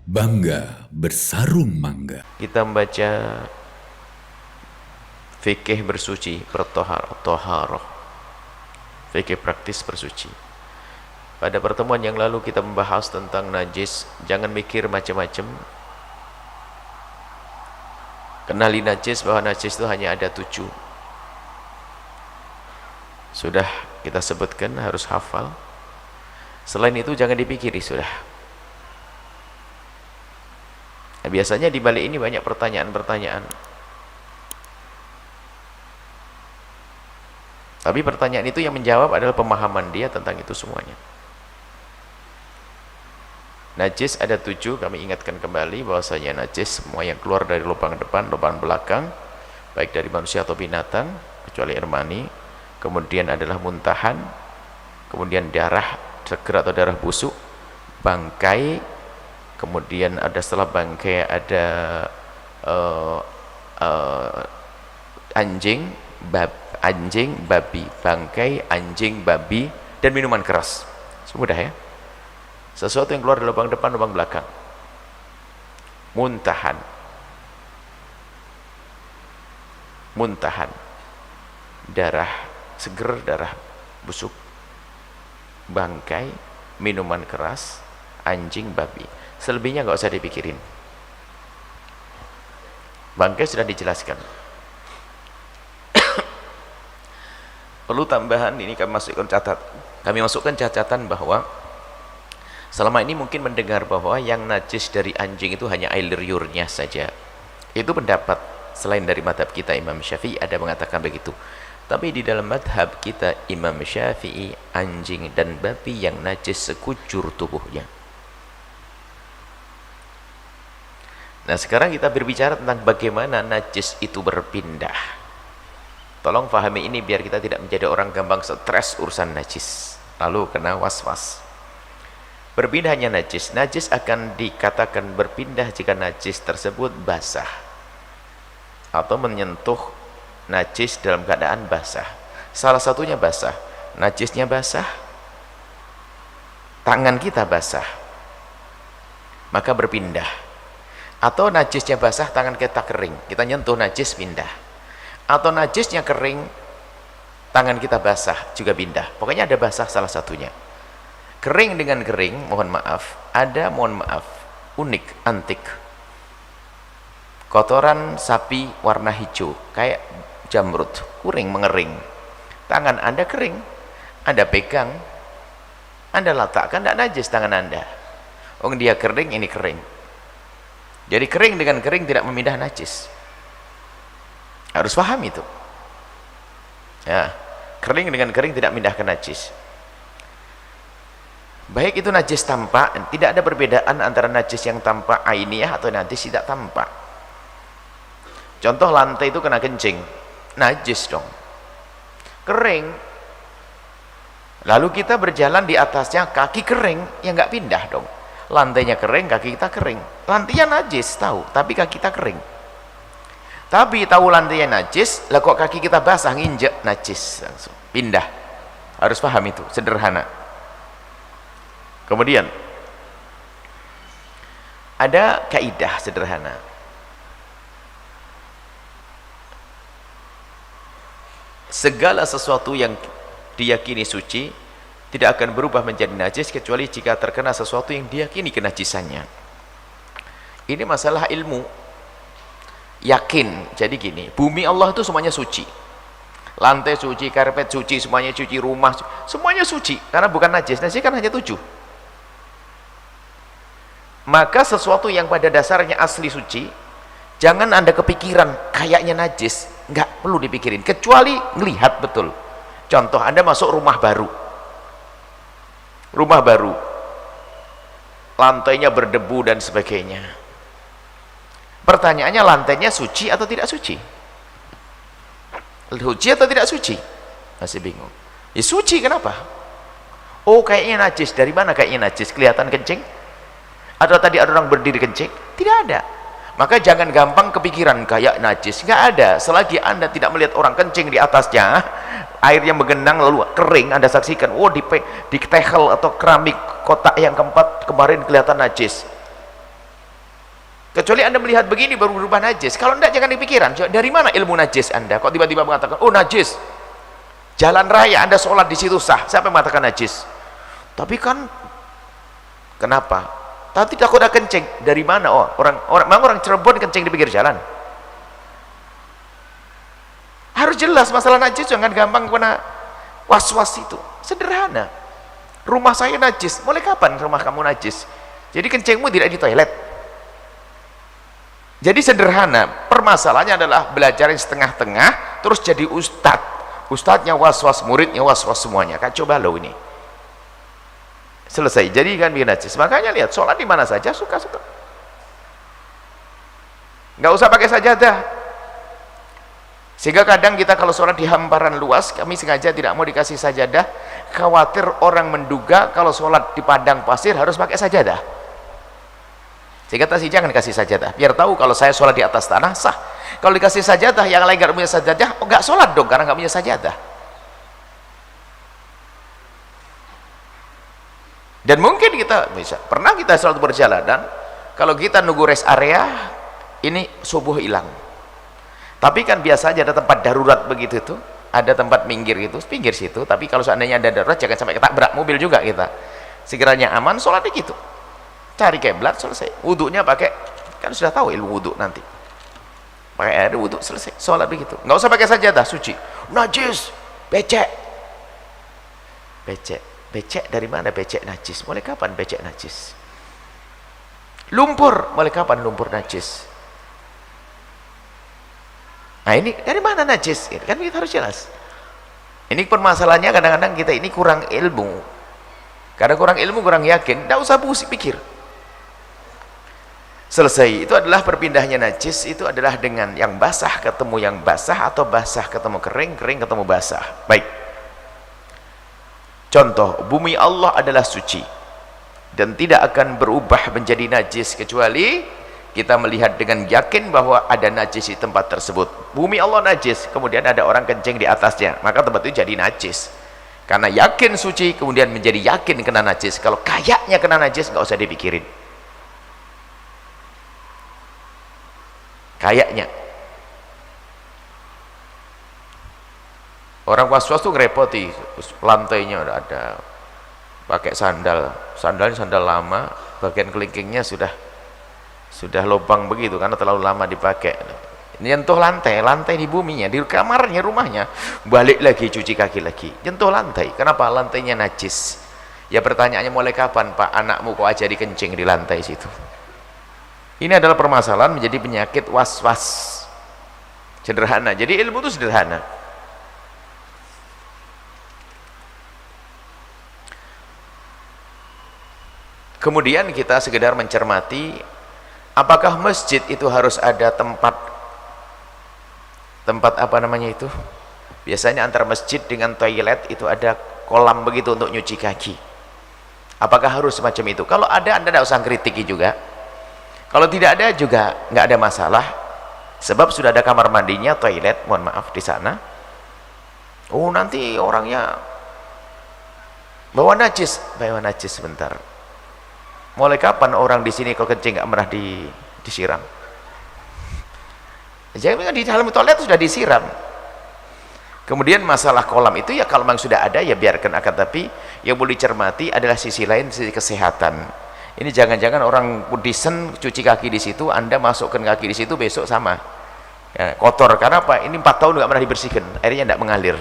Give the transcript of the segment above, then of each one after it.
Bangga bersarung mangga. Kita membaca fikih bersuci, toharoh, fikih praktis bersuci. Pada pertemuan yang lalu kita membahas tentang najis. Jangan mikir macam-macam. Kenali najis, bahwa najis itu hanya ada 7. Sudah kita sebutkan, harus hafal. Selain itu jangan dipikiri sudah. Nah, biasanya di balik ini banyak pertanyaan-pertanyaan. Tapi pertanyaan itu yang menjawab adalah pemahaman dia tentang itu semuanya. Najis ada 7, kami ingatkan kembali bahwasanya najis semua yang keluar dari lubang depan, lubang belakang, baik dari manusia atau binatang, kecuali air mani. Kemudian adalah muntahan, kemudian darah seger atau darah busuk, bangkai, kemudian ada setelah bangkai ada anjing, babi, bangkai, anjing, babi, dan minuman keras. Semudah ya. Sesuatu yang keluar dari lubang depan, lubang belakang. Muntahan. Darah seger, darah busuk, bangkai, minuman keras, anjing, babi. Selebihnya nggak usah dipikirin. Bangkai sudah dijelaskan. Perlu tambahan, ini kami masukkan catatan bahwa selama ini mungkin mendengar bahwa yang najis dari anjing itu hanya air liurnya saja. Itu pendapat selain dari madhab kita Imam Syafi'i ada mengatakan begitu. Tapi di dalam madhab kita Imam Syafi'i, anjing dan babi yang najis sekujur tubuhnya. Nah sekarang kita berbicara tentang bagaimana najis itu berpindah. Tolong pahami ini biar kita tidak menjadi orang gampang stres urusan najis, lalu kena was-was. Berpindahnya najis akan dikatakan berpindah jika najis tersebut basah atau menyentuh najis dalam keadaan basah. Salah satunya basah, najisnya basah, tangan kita basah, maka berpindah. Atau najisnya basah, tangan kita kering, kita nyentuh najis, pindah. Atau najisnya kering, tangan kita basah, juga pindah. Pokoknya ada basah salah satunya. Kering dengan kering, mohon maaf, unik, antik. Kotoran sapi warna hijau, kayak jamrut, kuring, mengering. Tangan Anda kering, Anda pegang, Anda letakkan, tidak najis tangan Anda. Oh dia kering, ini kering. Jadi kering dengan kering tidak memindah najis. Harus paham itu. Ya, kering dengan kering tidak memindahkan najis. Baik itu najis tampak, tidak ada perbedaan antara najis yang tampak ainiyah atau najis tidak tampak. Contoh lantai itu kena kencing, najis dong. Kering. Lalu kita berjalan di atasnya, kaki kering, ya nggak pindah dong. Lantainya kering, kaki kita kering. Lantainya najis, tahu, tapi kaki kita kering. Tapi tahu lantainya najis, lah kok kaki kita basah, nginjek, najis, langsung pindah. Harus paham itu, sederhana. Kemudian ada kaidah sederhana. Segala sesuatu yang diyakini suci tidak akan berubah menjadi najis kecuali jika terkena sesuatu yang diyakini kenajisannya. Ini masalah ilmu. Yakin. Jadi gini, bumi Allah itu semuanya suci. Lantai suci, karpet suci, semuanya suci, rumah semuanya suci karena bukan najis. Najis kan hanya 7. Maka sesuatu yang pada dasarnya asli suci, jangan Anda kepikiran kayaknya najis, nggak perlu dipikirin, kecuali ngelihat betul. Contoh, Anda masuk rumah baru, lantainya berdebu dan sebagainya. Pertanyaannya, lantainya suci atau tidak suci? Suci atau tidak suci? Masih bingung. Ya suci, kenapa? Oh kayaknya najis. Dari mana kayaknya najis? Kelihatan kencing? Atau tadi ada orang berdiri kencing? Tidak ada. Maka jangan gampang kepikiran kayak najis. Nggak ada. Selagi Anda tidak melihat orang kencing di atasnya, airnya menggenang lalu kering, Anda saksikan, oh di tehel atau keramik kotak yang keempat kemarin kelihatan najis. Kecuali Anda melihat begini baru berubah najis. Kalau enggak, jangan dipikiran. Dari mana ilmu najis Anda? Kok tiba-tiba mengatakan, oh najis. Jalan raya Anda sholat di situ sah. Siapa yang mengatakan najis? Tapi kan, kenapa? Tadi takut ada kencing. Dari mana? Oh, orang Cirebon kencing di pinggir jalan. Harus jelas masalah najis, jangan gampang kena was-was itu. Sederhana. Rumah saya najis. Mulai kapan rumah kamu najis? Jadi kencingmu tidak di toilet. Jadi sederhana. Permasalahannya adalah belajar yang setengah-tengah, terus jadi ustadz. Ustadznya was-was, muridnya was-was, semuanya. Kacau balau ini. Selesai. Jadi kan bikin najis. Makanya lihat, sholat di mana saja suka-suka. Nggak usah pakai sajadah. Sehingga kadang kita kalau sholat di hamparan luas, kami sengaja tidak mau dikasih sajadah, khawatir orang menduga kalau sholat di padang pasir harus pakai sajadah. Sehingga tadi jangan kasih sajadah, biar tahu kalau saya sholat di atas tanah sah. Kalau dikasih sajadah, yang lain nggak punya sajadah, oh nggak sholat dong karena nggak punya sajadah. Dan mungkin kita bisa, pernah kita sholat berjalanan, kalau kita nunggu rest area, ini subuh hilang. Tapi kan biasa aja ada tempat darurat begitu tuh, ada tempat minggir gitu, pinggir situ. Tapi kalau seandainya ada darurat, jangan sampai ketabrak mobil juga kita. Sekiranya aman, sholatnya gitu. Cari kiblat, selesai. Wudhunya pakai, kan sudah tahu ilmu wudhu nanti. Pakai air wudhu, selesai. Sholat begitu. Nggak usah pakai sajadah, suci. Najis, becek. Becek dari mana becek najis? Mulai kapan becek najis? Lumpur, mulai kapan lumpur najis? Nah ini dari mana najis? Kan kita harus jelas. Ini permasalahannya kadang-kadang kita ini kurang ilmu. Karena kurang ilmu, kurang yakin, tidak usah pikir. Selesai. Itu adalah perpindahnya najis, itu adalah dengan yang basah ketemu yang basah, atau basah ketemu kering, kering ketemu basah. Baik. Contoh, bumi Allah adalah suci dan tidak akan berubah menjadi najis kecuali kita melihat dengan yakin bahwa ada najis di tempat tersebut. Bumi Allah najis, kemudian ada orang kencing di atasnya, maka tempat itu jadi najis. Karena yakin suci, kemudian menjadi yakin kena najis. Kalau kayaknya kena najis, nggak usah dipikirin. Kayaknya. Orang was-was tuh ngerepoti, lantainya udah ada, pakai sandalnya sandal lama, bagian kelingkingnya sudah lubang begitu karena terlalu lama dipakai. Nyentuh lantai di buminya, di kamarnya, rumahnya, balik lagi cuci kaki lagi, nyentuh lantai. Kenapa? Lantainya najis. Ya pertanyaannya, mulai kapan Pak anakmu kok aja dikencing di lantai situ? Ini adalah permasalahan menjadi penyakit was-was. Sederhana. Jadi ilmu itu sederhana. Kemudian kita sekedar mencermati, apakah masjid itu harus ada tempat apa namanya itu? Biasanya antara masjid dengan toilet itu ada kolam begitu untuk nyuci kaki. Apakah harus semacam itu? Kalau ada, Anda tidak usah kritiki juga. Kalau tidak ada juga nggak ada masalah. Sebab sudah ada kamar mandinya, toilet, mohon maaf di sana. Oh nanti orangnya bawa najis sebentar. Mulai kapan orang di sini kalau kencing nggak pernah disiram? Jangan di dalam toilet sudah disiram. Kemudian masalah kolam itu ya kalau memang sudah ada ya biarkan, akan tapi yang boleh dicermati adalah sisi lain, sisi kesehatan. Ini jangan-jangan orang Buddhism cuci kaki di situ, Anda masukkan kaki di situ besok sama ya, kotor. Karena apa? Ini 4 tahun nggak pernah dibersihkan, airnya tidak mengalir.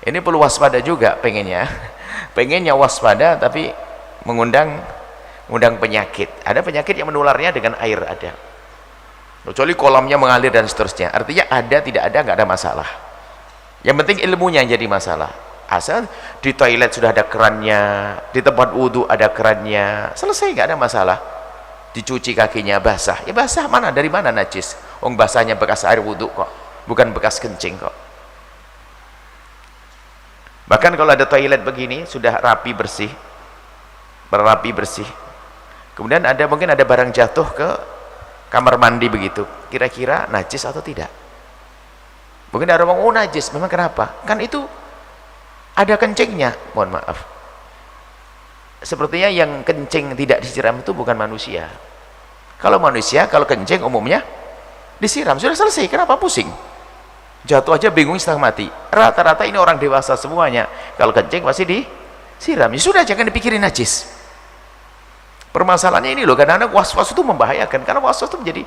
Ini perlu waspada juga pengennya waspada, tapi mengundang penyakit. Ada penyakit yang menularnya dengan air, ada. Kecuali kolamnya mengalir dan seterusnya. Artinya ada, tidak ada, nggak ada masalah. Yang penting ilmunya yang jadi masalah. Asal di toilet sudah ada kerannya, di tempat wudhu ada kerannya, selesai, nggak ada masalah. Dicuci kakinya basah, ya basah mana? Dari mana najis? Basahnya bekas air wudhu kok, bukan bekas kencing kok. Bahkan kalau ada toilet begini sudah rapi bersih, kemudian mungkin ada barang jatuh ke kamar mandi begitu, kira-kira najis atau tidak? Mungkin ada orang, oh najis, memang kenapa? Kan itu ada kencingnya, mohon maaf. Sepertinya yang kencing tidak disiram itu bukan manusia. Kalau manusia, kalau kencing umumnya disiram, sudah selesai. Kenapa pusing? Jatuh aja bingung setengah mati. Rata-rata ini orang dewasa semuanya. Kalau kencing pasti disiram. Ya sudah, jangan dipikirin najis. Permasalahannya ini loh, kadang-kadang was-was itu membahayakan. Karena was-was itu menjadi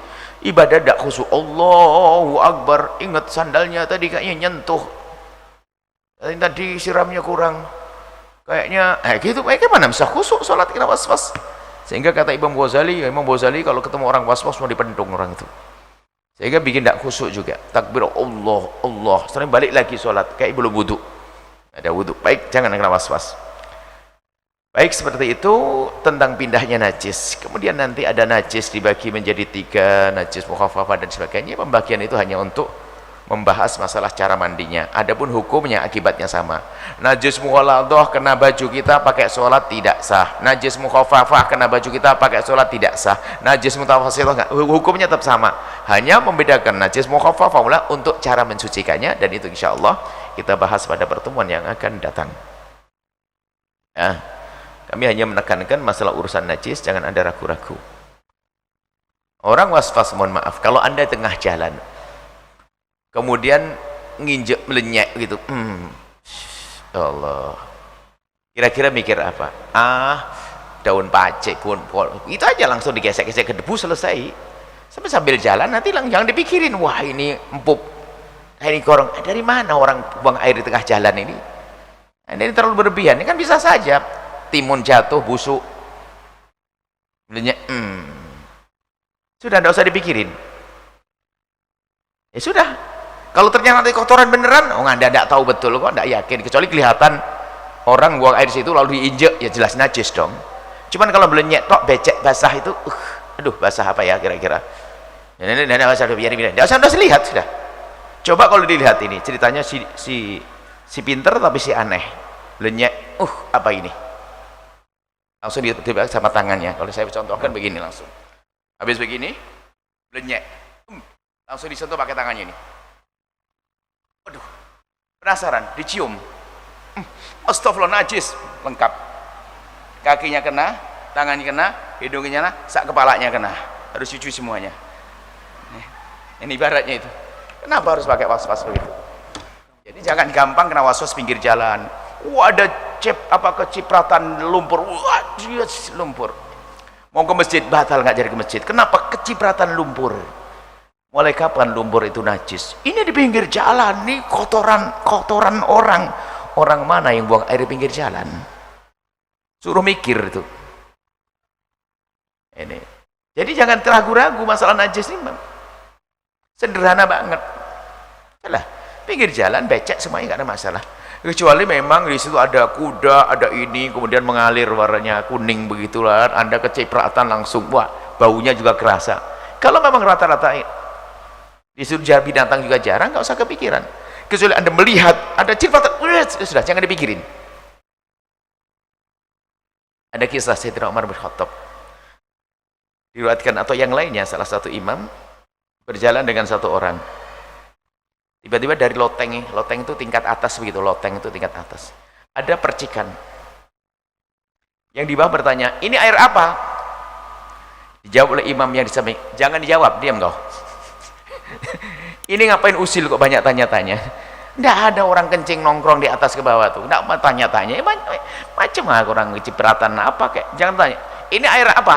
ibadah tidak khusyuk. Allahu Akbar, ingat sandalnya tadi kayaknya nyentuh. Tadi siramnya kurang. Kayaknya, gitu. Gimana bisa khusyuk sholat kena was-was? Sehingga kata Imam Ghazali kalau ketemu orang was-was mau dipendung orang itu. Sehingga bikin tidak khusyuk juga. Takbir Allah. Setelah balik lagi sholat, kayak belum wudu. Ada wudu. Baik, jangan kena was-was. Baik, seperti itu tentang pindahnya najis. Kemudian nanti ada najis dibagi menjadi 3, najis mukhaffafah dan sebagainya. Pembagian itu hanya untuk membahas masalah cara mandinya. Adapun hukumnya akibatnya sama. Najis mughaladhah kena baju kita pakai sholat tidak sah. Najis mukhaffafah kena baju kita pakai sholat tidak sah. Najis mutawassithah enggak, hukumnya tetap sama. Hanya membedakan najis mukhaffafah untuk cara mensucikannya, dan itu insyaallah kita bahas pada pertemuan yang akan datang. Nah, kami hanya menekankan masalah urusan najis, jangan ada ragu-ragu. Orang waswas, mohon maaf, kalau Anda tengah jalan kemudian nginjek melenyek gitu, Allah, kira-kira mikir apa? Daun pacek, itu aja langsung digesek-gesek ke debu, selesai. Sambil jalan nanti jangan dipikirin, wah ini empuk, ini korong, dari mana orang buang air di tengah jalan ini? Ini terlalu berlebihan. Ini kan bisa saja timun jatuh, busuk, melenyek, sudah, tidak usah dipikirin. Ya sudah. Kalau ternyata nanti kotoran beneran, Anda tidak tahu betul kok, tidak yakin, kecuali kelihatan orang buang air di situ lalu diinjek, ya jelas najis dong. Cuman kalau melenyek tok, becek basah itu, aduh, basah apa ya kira-kira? Tidak usah lihat, sudah. Coba kalau dilihat ini ceritanya si pinter tapi si aneh, melenyek, apa ini? Langsung ditebak sama tangannya. Kalau saya contohkan begini langsung, habis begini, melenyek, langsung disentuh pakai tangannya ini. Aduh, penasaran, dicium, astagfirullah, najis, lengkap. Kakinya kena, tangannya kena, hidungnya kena, sak kepalanya kena, harus cuci semuanya. Ini ibaratnya itu. Kenapa harus pakai was-was begitu? Jadi jangan gampang kena was-was pinggir jalan. Ada kecipratan lumpur, lumpur. Mau ke masjid batal nggak jadi ke masjid. Kenapa? Kecipratan lumpur. Mulai kapan lumpur itu najis? Ini di pinggir jalan, nih kotoran orang. Orang mana yang buang air di pinggir jalan? Suruh mikir itu. Ini. Jadi jangan ragu-ragu masalah najis ini. Sederhana banget. Salah. Pinggir jalan becek semuanya nggak ada masalah. Kecuali memang di situ ada kuda, ada ini, kemudian mengalir warnanya kuning begitulah. Anda kecipratan langsung, wah, baunya juga kerasa. Kalau memang rata-rata disuruh jalan binatang juga jarang, nggak usah kepikiran. Kecuali Anda melihat ada cipratan, sudah, jangan dipikirin. Ada kisah Sayyidina Umar bin Khattab diriwayatkan atau yang lainnya, salah satu imam berjalan dengan satu orang. Tiba-tiba dari loteng itu tingkat atas begitu, loteng itu tingkat atas. Ada percikan. Yang di bawah bertanya, ini air apa? Dijawab oleh imam yang di samping, jangan dijawab, diam kau. Ini ngapain usil kok banyak tanya-tanya? Tidak ada orang kencing nongkrong di atas ke bawah tuh, tidak mau tanya-tanya, macam orang kecipratan apa kayak, jangan tanya, ini air apa?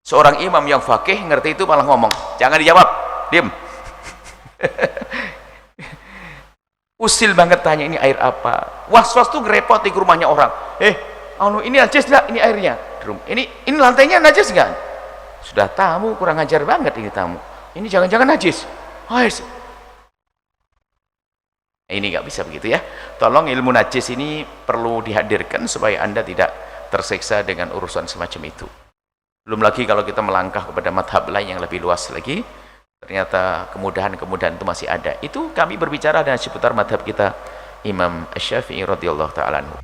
Seorang imam yang fakih ngerti itu malah ngomong, jangan dijawab, diam. Usil banget tanya, ini air apa? Was-was tuh ngerepoti ke rumahnya orang. Ini najis enggak? Ini airnya. Ini lantainya najis enggak? Sudah tamu, kurang ajar banget ini tamu. Ini jangan-jangan najis. Ini nggak bisa begitu ya. Tolong ilmu najis ini perlu dihadirkan supaya Anda tidak tersiksa dengan urusan semacam itu. Belum lagi kalau kita melangkah kepada madhab lain yang lebih luas lagi, ternyata kemudahan-kemudahan itu masih ada. Itu kami berbicara dengan seputar madhab kita Imam Asy-Syafi'i radhiyallahu ta'ala anhu.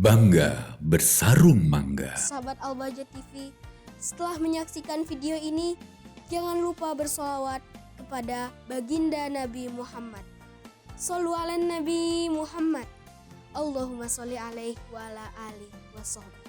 Bangga bersarung mangga. Sahabat Al-Bahjah TV, Setelah menyaksikan video ini, jangan lupa bersolawat kepada baginda Nabi Muhammad. Shollu ala Nabi Muhammad. Allahumma sholli alaihi wa ala alihi wa sahbihi.